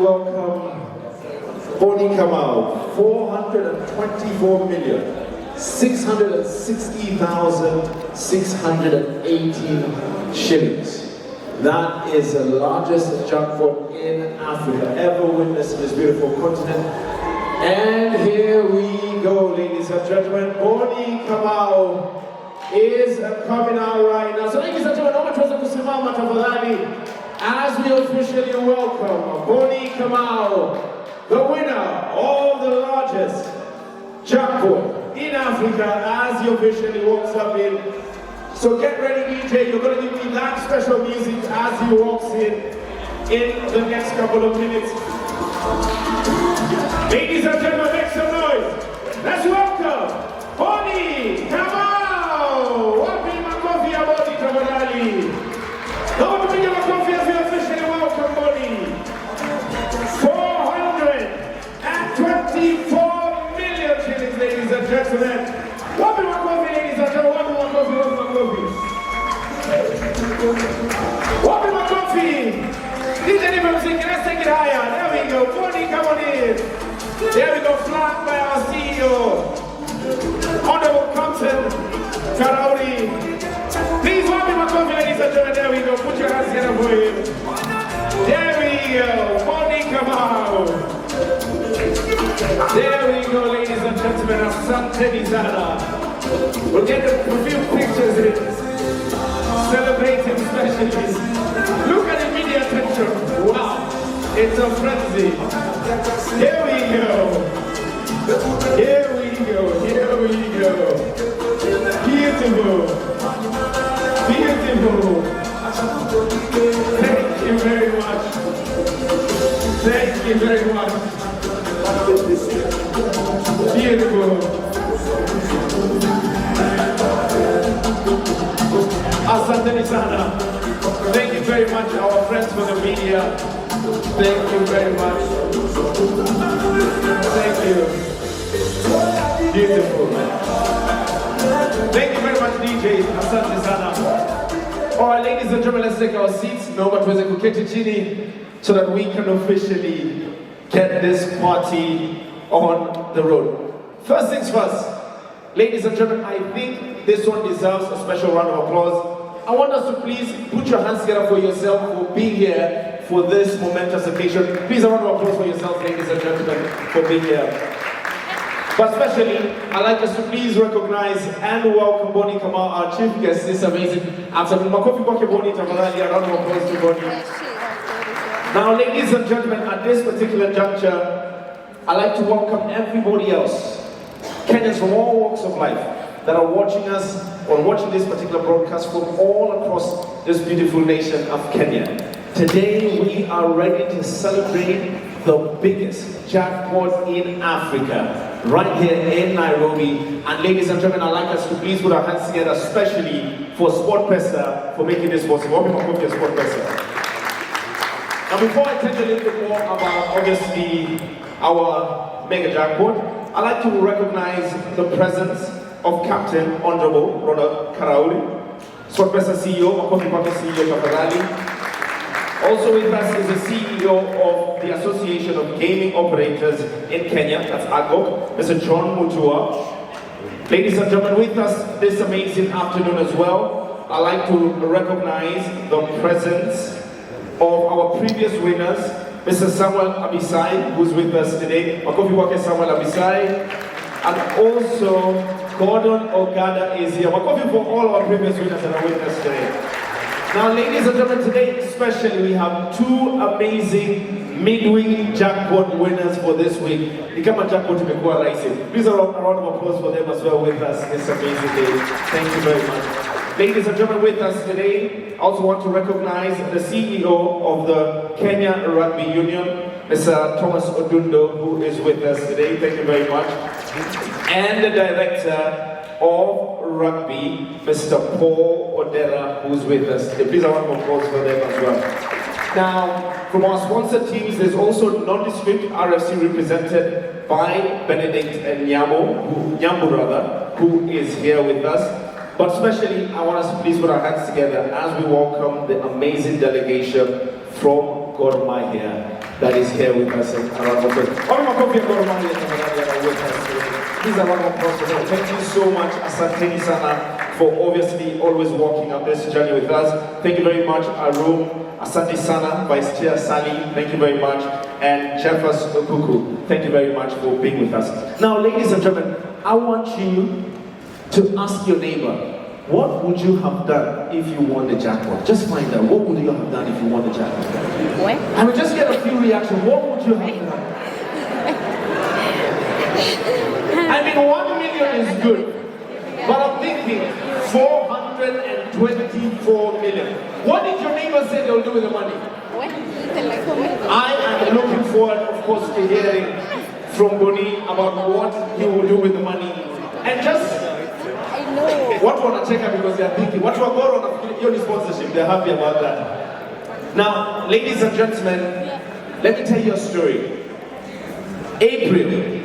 welcome Kamau, 424,660,618 shillings. That is the largest jackpot in Africa ever witnessed in this beautiful continent. And here we go, ladies and gentlemen. Kamau is coming out right now. So ladies and gentlemen, as we officially welcome Kamau, the winner of the largest jackpot in Africa, as he officially walks up in. So get ready, DJ, you're going to give me that special music as he walks in the next couple of minutes. Ladies and gentlemen, make some noise. Let's welcome Kamau! Wapi makofi ya Boni tafadhali. Don't bring your coffee as we officially welcome Boni. 424 million shillings, ladies and gentlemen. Wapi makofi, ladies and gentlemen. Wapi makofi, wapi makofi. Wapi makofi. DJ music, let's take it higher. There we go. Boni, come on in. There we go. Flat by our CEO. Honorable Captain Karauri. Please wapi makofi, ladies and gentlemen. There we go. Put your hands together for him. There we go. Boni Kamau. There we go, ladies and gentlemen, of Santa Nizana. We'll get a few pictures in, celebrating specially. Look at the media attention. Wow, it's a frenzy. Here we go. Here we go. Here we go. Beautiful. Beautiful. Thank you very much. Thank you very much. Beautiful. Asante Nisana. Thank you very much, our friends from the media. Thank you very much. Thank you. Beautiful. Thank you very much, DJ. Asante Nisana. All right, ladies and gentlemen, let's take our seats. Naomba tuweze kuketi chini so that we can officially get this party on the road. First things first, ladies and gentlemen, I think this one deserves a special round of applause. I want us to please put your hands together for yourself for being here for this momentous occasion. Please a round of applause for yourself, ladies and gentlemen, for being here. But especially, I'd like us to please recognize and welcome Boni Kamau, our chief guest. This is amazing. After makofi kwake Boni, tafadhali a round of applause to Boni. Now, ladies and gentlemen, at this particular juncture, I'd like to welcome everybody else, Kenyans from all walks of life, that are watching us or watching this particular broadcast from all across this beautiful nation of Kenya. Today, we are ready to celebrate the biggest jackpot in Africa, right here in Nairobi. And ladies and gentlemen, I'd like us to please put our hands together, especially for Sportpesa, for making this possible. Sportpesa. Now, before I tell you a little bit more about, obviously, our mega jackpot, I'd like to recognize the presence of Captain Honorable Ronald Karauri, Sportpesa CEO, Makofi Kwake CEO Tafadhali. Also with us is the CEO of the Association of Gaming Operators in Kenya, that's AGOC, Mr. John Mutua. Ladies and gentlemen, with us this amazing afternoon as well, I'd like to recognize the presence of our previous winners, Mr. Samuel Abisai, who's with us today. Makofi Kwake Samuel Abisai. And also, Gordon Ogada is here. Makofi for all our previous winners that are with us today. Now, ladies and gentlemen, today especially we have two amazing midweek jackpot winners for this week. Nikama jackpot imekuwa rahisi. Please a round of applause for them as well with us this amazing day. Thank you very much. Ladies and gentlemen, with us today, I also want to recognize the CEO of the Kenya Rugby Union, Mr. Thomas Odundo, who is with us today. Thank you very much. And the Director of Rugby, Mr. Paul Odera, who's with us today. Please a round of applause for them as well. Now, from our sponsor teams, there's also nondescript RFC represented by Benedict and Nyambu, who is here with us. But especially, I want us to please put our hands together as we welcome the amazing delegation from Gor Mahia. that is here with us. And around the place. Please a round of applause for them. Thank you so much, Asanteni Sana, for obviously always walking up this journey with us. Thank you very much, Arum, Asante Sana, Vice Chair Sally, thank you very much, and Jeffers Okuku, thank you very much for being with us. Now, ladies and gentlemen, I want you to ask your neighbor, what would you have done if you won the jackpot? Just find out, what would you have done if you won the jackpot? What? I mean, just get a few reactions. What would you have done? I mean, 1 million is good, but I'm thinking 424 million. What did your neighbor say they'll do with the money? I am looking forward, of course, to hearing from Boni about what he will do with the money. And just what want to check out because they are thinking, what will go on your sponsorship? They're happy about that. Now, ladies and gentlemen, let me tell you a story. April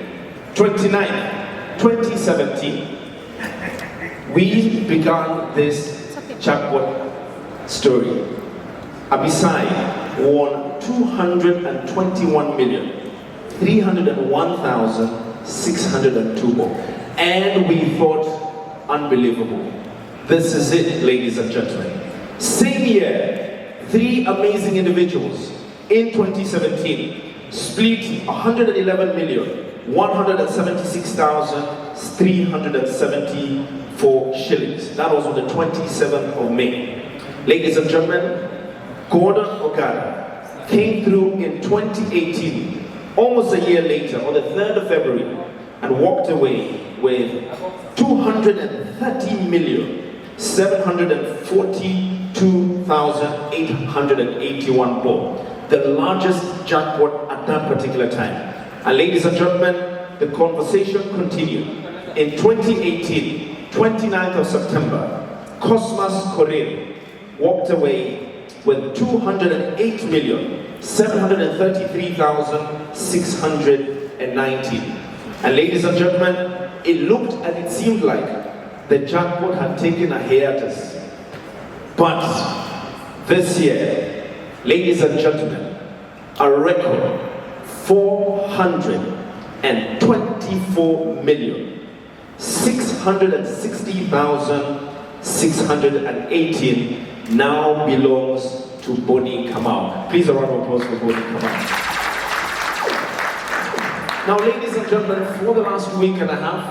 29, 2017, we began this jackpot story. Abisai won 221,301,602 and we thought, unbelievable. This is it, ladies and gentlemen. Same year, 3 amazing individuals in 2017 split 111,176,374 shillings. That was on the 27th of May. Ladies and gentlemen, Gordon Ogada came through in 2018, almost a year later, on the 3rd of February, and walked away with 230,742,881 ball, the largest jackpot at that particular time. And ladies and gentlemen, the conversation continued. In 2018, 29th of September, Cosmas Korea walked away with 208,733,690. And ladies and gentlemen, it looked and it seemed like the jackpot had taken a hiatus. But this year, ladies and gentlemen, a record 424,660,618 now belongs to Boni Kamau. Please a round of applause for Boni Kamau. Now, ladies and gentlemen, for the last week and a half,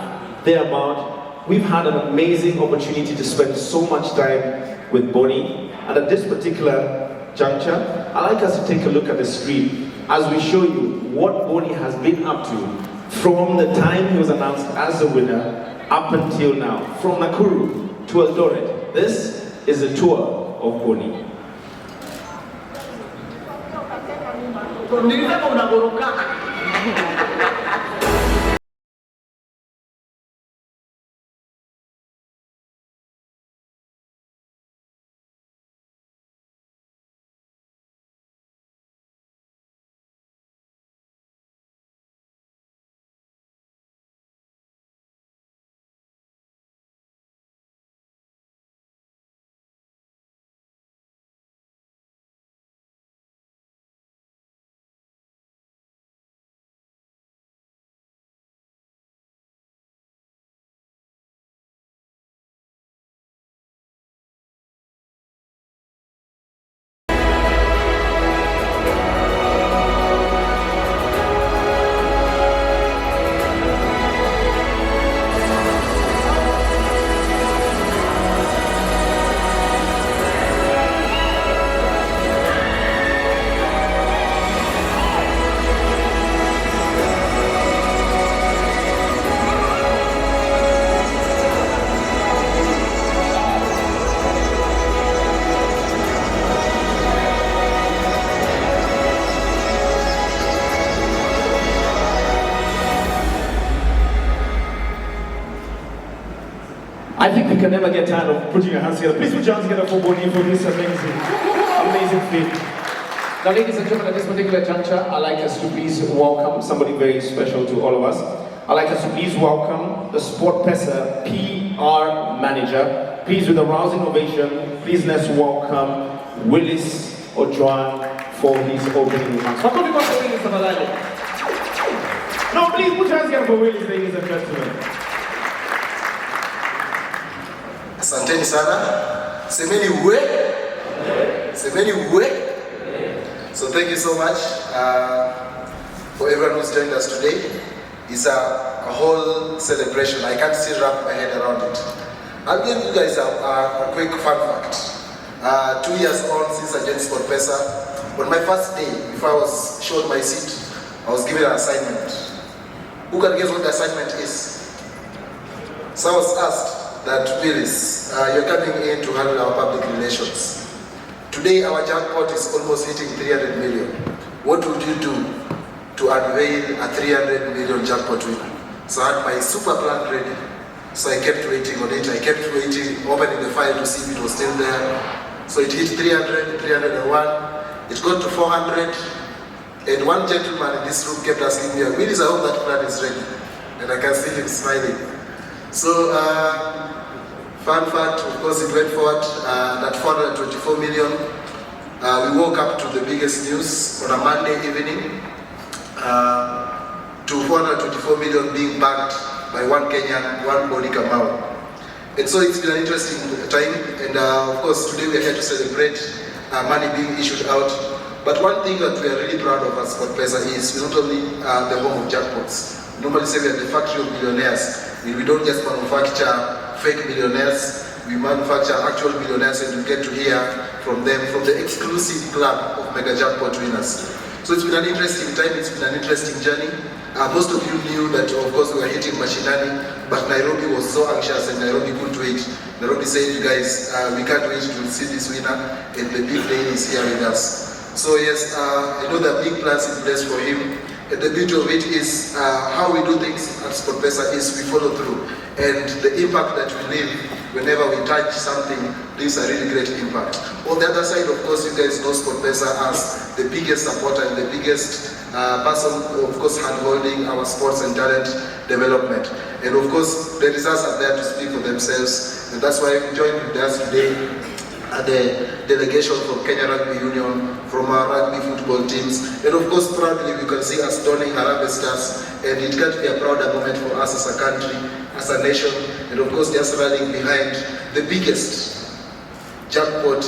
thereabout, we've had an amazing opportunity to spend so much time with Boni. And at this particular juncture, I'd like us to take a look at the screen as we show you what Boni has been up to from the time he was announced as the winner up until now. From Nakuru to Eldoret. This is a tour of Boni. I think we can never get tired of putting your hands together. Please put your hands together for Boni for this amazing feat. Now, ladies and gentlemen, at this particular juncture, I'd like us to please welcome somebody very special to all of us. I'd like us to please welcome the Sportpesa PR manager. Please, with a rousing ovation, please let's welcome Willis Ojuan for his opening remarks. Makofi kwa Willis tafadhali. No, please put your hands together for Willis, ladies and gentlemen. Asanteni sana. Semeni we. Semeni we. So thank you so much for everyone who's joined us today. It's a whole celebration. I can't still wrap my head around it. I'll give you guys a quick fun fact. 2 years on since I joined Sportpesa, on my first day, before I was shown my seat, I was given an assignment. Who can guess what the assignment is? So I was asked that, Willis, you're coming in to handle our public relations. Today our jackpot is almost hitting 300 million. What would you do to unveil a 300 million jackpot winner? So I had my super plan ready. So I kept waiting on it. I kept waiting, opening the file to see if it was still there. So it hit 300, 301. It got to 400. And one gentleman in this room kept asking me, Willis, I hope that plan is ready. And I can see him smiling. So, fun fact, of course, it went forward at 424 million. We woke up to the biggest news on a Monday evening to 424 million being backed by one Kenyan, one body Kamau. And so it's been an interesting time, and of course today we're here to celebrate money being issued out. But one thing that we are really proud of as Sportpesa is we're not only the home of jackpots. We normally say we are the factory of millionaires. We don't just manufacture fake millionaires, we manufacture actual millionaires, and you get to hear from them, from the exclusive club of mega jackpot winners. So it's been an interesting time, it's been an interesting journey. Most of you knew that, of course, we were hitting Mashinani, but Nairobi was so anxious and Nairobi couldn't wait. Nairobi said, you guys, we can't wait to see this winner, and the big day is here with us. So yes, I know there are big plans in place for him. And the beauty of it is how we do things at Sportpesa is we follow through. And the impact that we leave whenever we touch something leaves a really great impact. On the other side, of course, you guys know Sportpesa as the biggest supporter and the biggest person, of course, hand-holding our sports and talent development. And of course, the results are there to speak for themselves. And that's why we joined with us today at the delegation from Kenya Rugby Union, from our rugby football teams. And of course, proudly, we can see us donning Harambee Stars. And it can't be a prouder moment for us as a country, as a nation. And of course, just rallying behind the biggest jackpot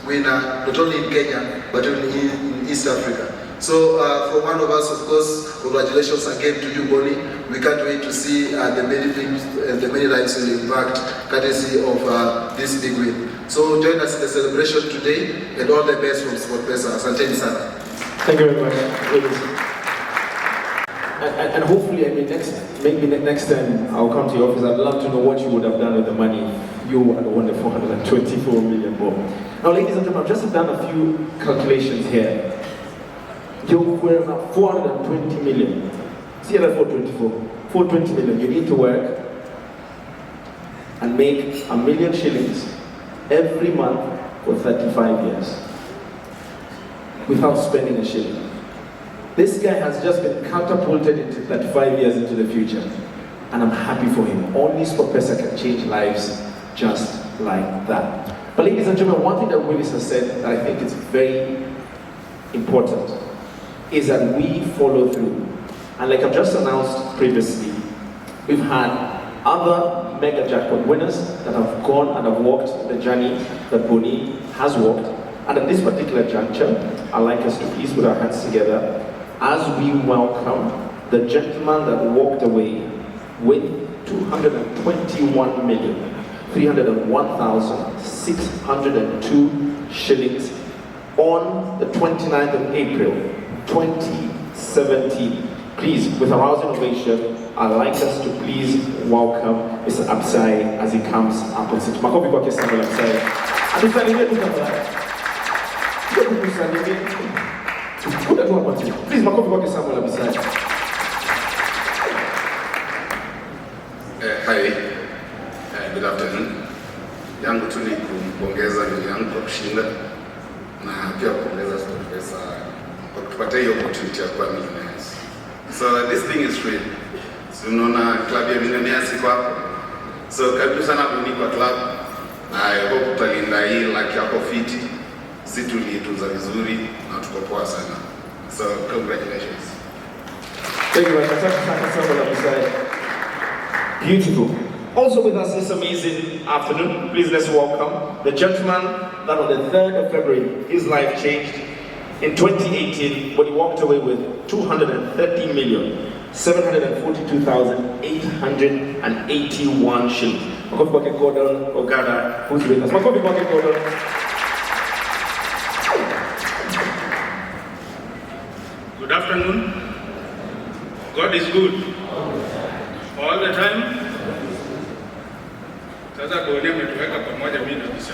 winner, not only in Kenya, but in East Africa. So from one of us, of course, congratulations again to you, Bonnie. We can't wait to see the many things and the many lives will impact courtesy of this big win. So join us in the celebration today, and all the best from Sportpesa. Asanteni sana. Thank you very much. And hopefully, maybe next time I'll come to your office. I'd love to know what you would have done with the money you had won the 424 million ball. Now, ladies and gentlemen, I've just done a few calculations here. You were about 420 million. See that 424? 420 million. You need to work and make 1 million shillings every month for 35 years without spending a shilling. This guy has just been catapulted into 35 years into the future, and I'm happy for him. Only Sportpesa can change lives just like that. But ladies and gentlemen, one thing that Willis has said that I think is very important is that we follow through. And like I've just announced previously, we've had other mega jackpot winners that have gone and have walked the journey that Boni has walked. And at this particular juncture, I'd like us to please put our hands together as we welcome the gentleman that walked away with 221,301,602 shillings on the 29th of April, 2017. Please, with a rousing ovation, I'd like us to please welcome Mr. Absai as he comes up on stage. Makofi kwake Samuel Absai. Atusalimie tu tafadhali. Please, makofi kwake Samuel Absai. Hi, good afternoon. Yangu tu ni kumpongeza ndugu yangu kwa kushinda na pia kumpongeza Sportpesa kwa kutupatia hiyo opportunity ya kuwa millionaires. So this thing is real. So unaona club ya Millionaire iko hapo. So karibu sana Boni kwa club. I hope utalinda hii like yako fiti. sisi tulitunza vizuri na tuko poa sana. So congratulations. Thank you very much. Beautiful. Also with us this amazing afternoon, please let's welcome the gentleman that on the 3rd of February, his life changed in 2018 when he walked away with 230,742,881 shillings. Makofi kwake Gordon Ogada, who's with us. Makofi kwake Gordon. Good afternoon. God is good all the time. Sasa Boni ametuweka pamoja mimi na Bisa.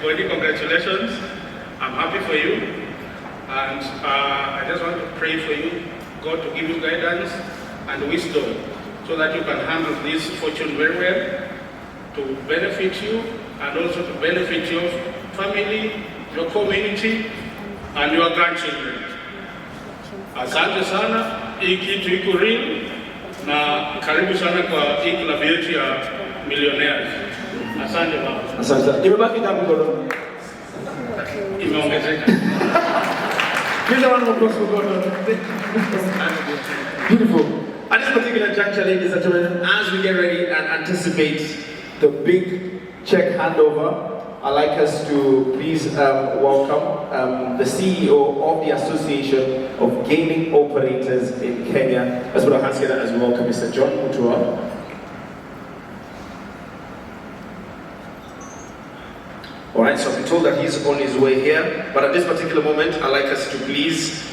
Boni, congratulations. I'm happy for you, and I just want to pray for you, God to give you guidance and wisdom so that you can handle this fortune very well, to benefit you and also to benefit your family, your community and your grandchildren. Asante sana, hii kitu iko real, na karibu sana kwa hii club yetu ya Millionaire. Asante baba. Asante. Imebaki ngapi Gordon? Imeongezeka. Please a round of applause for Gordon. Beautiful. At this particular juncture, ladies and gentlemen, as we get ready and anticipate the big check handover, I'd like us to please welcome the CEO of the Association of Gaming Operators in Kenya. Let's put our hands together as we welcome Mr. John Mutua. All right, so I'm told that he's on his way here, but at this particular moment, I'd like us to please,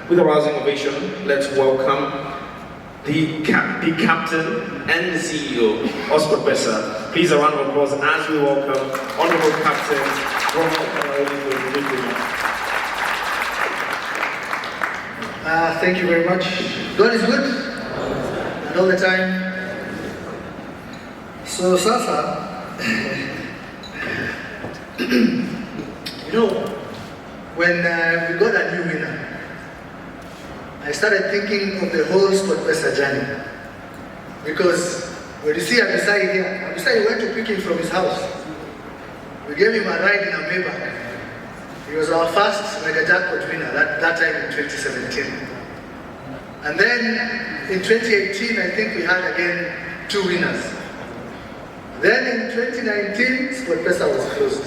with a rousing ovation, let's welcome the captain and the CEO of Sportpesa. Please a round of applause as we welcome Honorable Captain Kamau. Thank you very much. God is good, and all the time. So sasa, you know, when we got a new winner, I started thinking of the whole Sportpesa journey. Because when you see Abisai here, Abisai went to pick him from his house. We gave him a ride in a Maybach. He was our first mega jackpot winner that time in 2017. And then in 2018, I think we had again 2 winners. Then in 2019, Sportpesa was closed.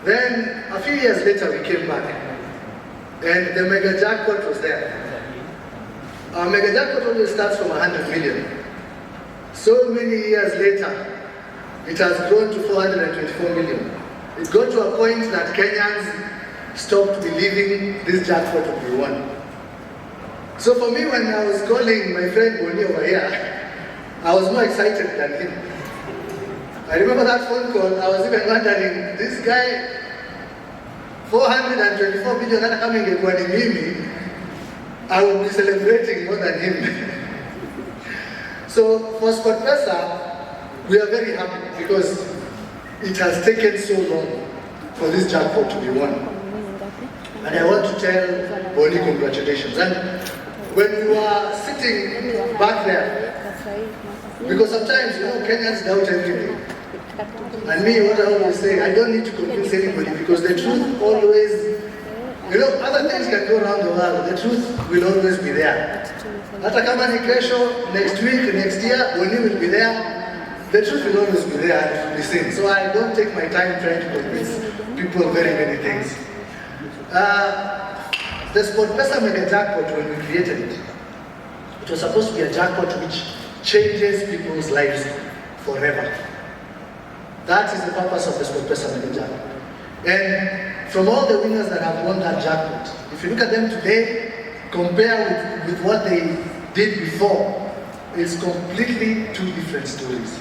Then a few years later, we came back. And the mega jackpot was there. Our mega jackpot always starts from 100 million. So many years later, it has grown to 424 million. It got to a point that Kenyans stopped believing this jackpot would be won. So for me, when I was calling my friend Boni over here, I was more excited than him. I remember that phone call, I was even wondering, this guy, 424 million hata kama ingekuwa ni mimi, I would be celebrating more than him. So for Sportpesa, we are very happy because it has taken so long for this jackpot to be won. And I want to tell Boni congratulations. And when we were sitting back there, because sometimes, you know, Kenyans doubt everything. And me, what I always say, I don't need to convince anybody because the truth always, you know, other things can go around the world. The truth will always be there. Hata kama ni kesho, next week, next year, when you will be there, the truth will always be there and it will be seen. So I don't take my time trying to convince people very many things. The Sportpesa mega jackpot, when we created it, it was supposed to be a jackpot which changes people's lives forever. That is the purpose of the Sportpesa mega jackpot. And from all the winners that have won that jackpot, if you look at them today, compare with what they did before, it's completely 2 different stories.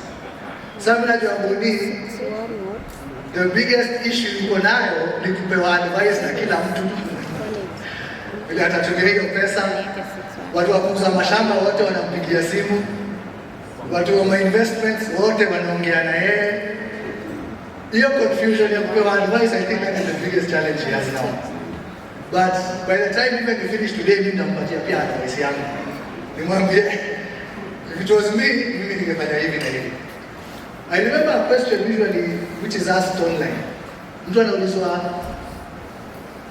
Samina Jamboni, the biggest issue yuko nayo ni kupewa advice na kila mtu. Bila atatumia hiyo pesa, watu wa kuuza mashamba wote wanampigia simu, watu wa investments wote wanaongea na yeye. Hiyo confusion ya kupewa advice, I think that is the biggest challenge he has now. But by the time even we finish today, mimi nampatia pia advice yangu. Nimwambie, if it was me, mimi ningefanya hivi na hivi. I remember a question usually which is asked online. Mtu anaulizwa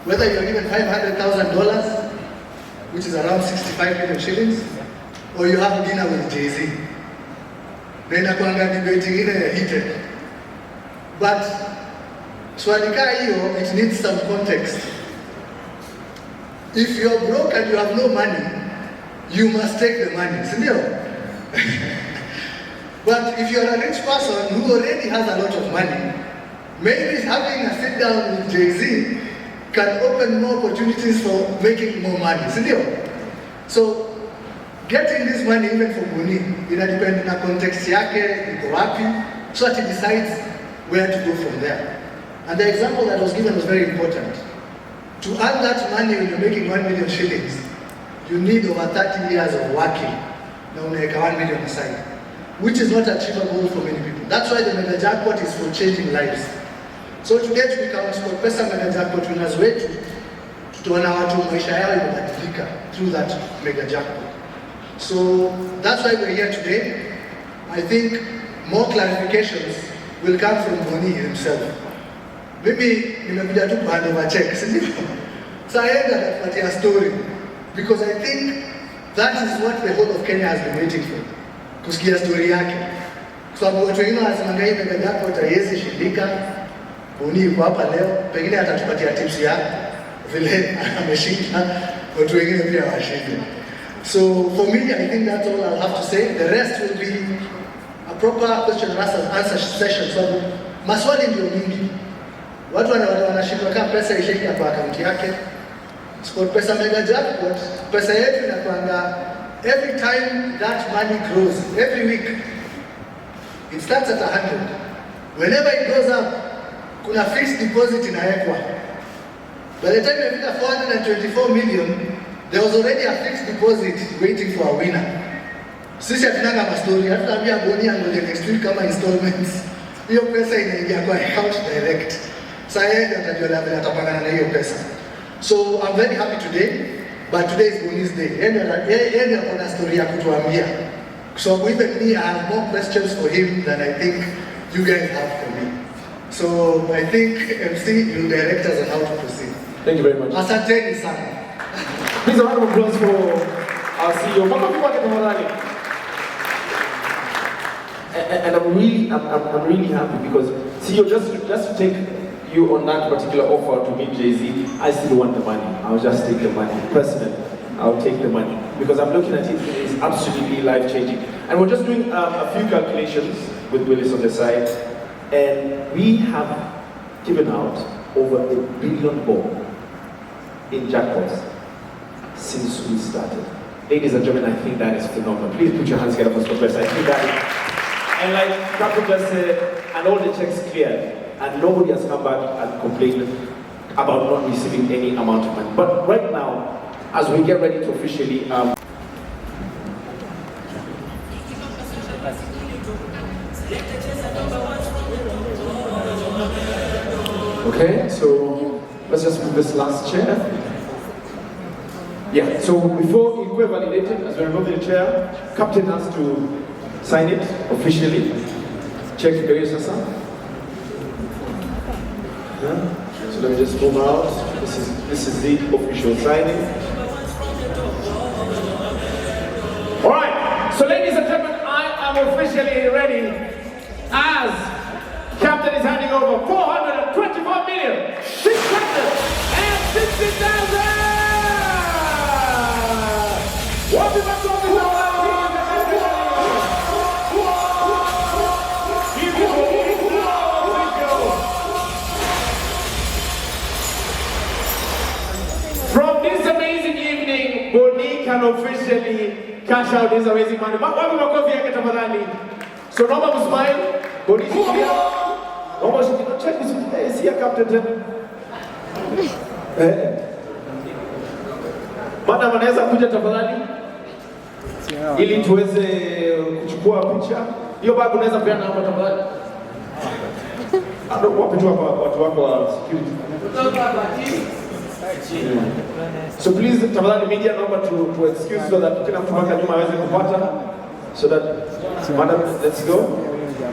whether you are given $500,000, which is around 65 million shillings, or you have dinner with Jay-Z. Na inakuanga debate ingine heated. But swali kaa hiyo, it needs some context. If you are broke and you have no money, you must take the money, sindio? But if you are a rich person who already has a lot of money, maybe having a sit down with Jay-Z can open more opportunities for making more money, sindio? So, getting this money even from Boni, ina depend na context yake, iko wapi, so that he decides where to go from there. And the example that was given was very important. To earn that money when you're making 1 million shillings, you need over 30 years of working. Now unaweka 1 million aside, which is not achievable for many people. That's why the mega jackpot is for changing lives. So today tukikao Sportpesa mega jackpot winners wetu, tutaona watu maisha yao imebadilika through that mega jackpot. So that's why we're here today. I think more clarifications will come from Boni himself. Maybe nimekuja tu hand over check, sindio? So I end at a story because I think that is what the whole of Kenya has been waiting for. Kusikia story yake. Kwa sababu watu wengine wanasemanga hii mega jackpot haiwezi shindika. Boni yuko hapa leo, pengine atatupatia tips ya vile ameshinda, watu wengine pia washinde. So for me, I think that's all I'll have to say. The rest will be a proper question and answer session. So maswali ndio mingi. Watu wanashindwa kama pesa ishaingia kwa akaunti yake. Sportpesa mega jackpot, pesa yetu inakuanga every time that money grows, every week. It starts at 100. Whenever it goes up, kuna fixed deposit inawekwa. By the time you hit 424 million, there was already a fixed deposit waiting for a winner. Sisi hatunanga mastori, hatutaambia Boni angoje next week kama installments. Hiyo pesa inaingia kwa account direct. Sasa yeye atajua labda atapangana na hiyo pesa. So I'm very happy today, but today is Boni's day. Yeye ndio ana story ya kutuambia. So even me, I have more questions for him than I think you guys have for me. So I think MC will direct us on how to proceed. Thank you very much. Asanteni sana. Please a round of applause for our CEO. And I'm really happy because CEO, just to take you on that particular offer to meet Jay-Z, I still want the money. I'll just take the money. Personally, I'll take the money because I'm looking at it, it's absolutely life-changing. And we're just doing a few calculations with Willis on the side, and we have given out over $1 billion in jackpots since we started. Ladies and gentlemen, I think that is phenomenal. Please put your hands together for Sportpesa. I think that is, and like Captain just said, and all the checks cleared, and nobody has come back and complained about not receiving any amount of money. But right now, as we get ready to officially okay, so let's just move this last chair. Yeah, so before it were validated, as we remove the chair, Captain has to sign it officially. Check the career, sir. Yeah. So let me just move out. This is the official signing. All right. So ladies and gentlemen, I am officially ready as Captain is handing over 424,660,000. From this amazing evening, Boni can officially cash out this amazing money. Wapi makofi yake tafadhali. So naomba msmile. Boni shikilia. Naomba shikilia. Check this. See a captain tena. Madam anaweza kuja tafadhali. Ili tuweze kuchukua picha. Hiyo bag unaweza peana hapa tafadhali. Wapi tu hapa watu wako wa security. So please, tafadhali media, naomba to excuse so that kila mtu mpaka nyuma aweze kupata. So that, madam, let's go.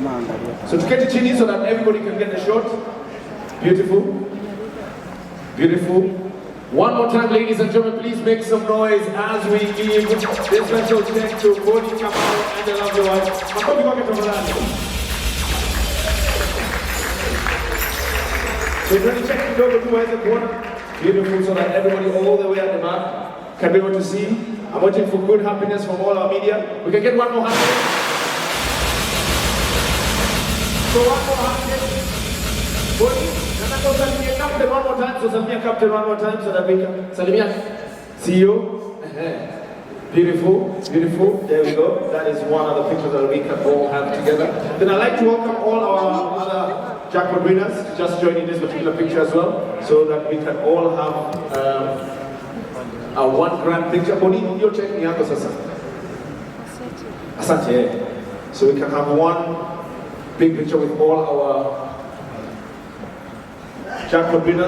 So tuketi chini so that everybody can get the shot. Beautiful. Beautiful. One more time, ladies and gentlemen, please make some noise as we give this special check to Bodi, Kamau, and the lovely wife. Makofi kwake tafadhali. So we're going to check kidogo tu waweze kuona. Beautiful, so that everybody all the way at the back can be able to see. I'm waiting for good happiness from all our media. We can get one more happiness. So one more happiness. Bodi, nataka usalimie captain one more time. So salimia captain one more time so that we can salimia CEO. Beautiful, beautiful. There we go. That is one of the pictures that we can all have together. Then I'd like to welcome all our other Jackpot winners to just join in this particular picture as well, so that we can all have a one grand picture. Bodi, you're checking out sasa. Asante. So we can have one big picture with all our Jackpot winners.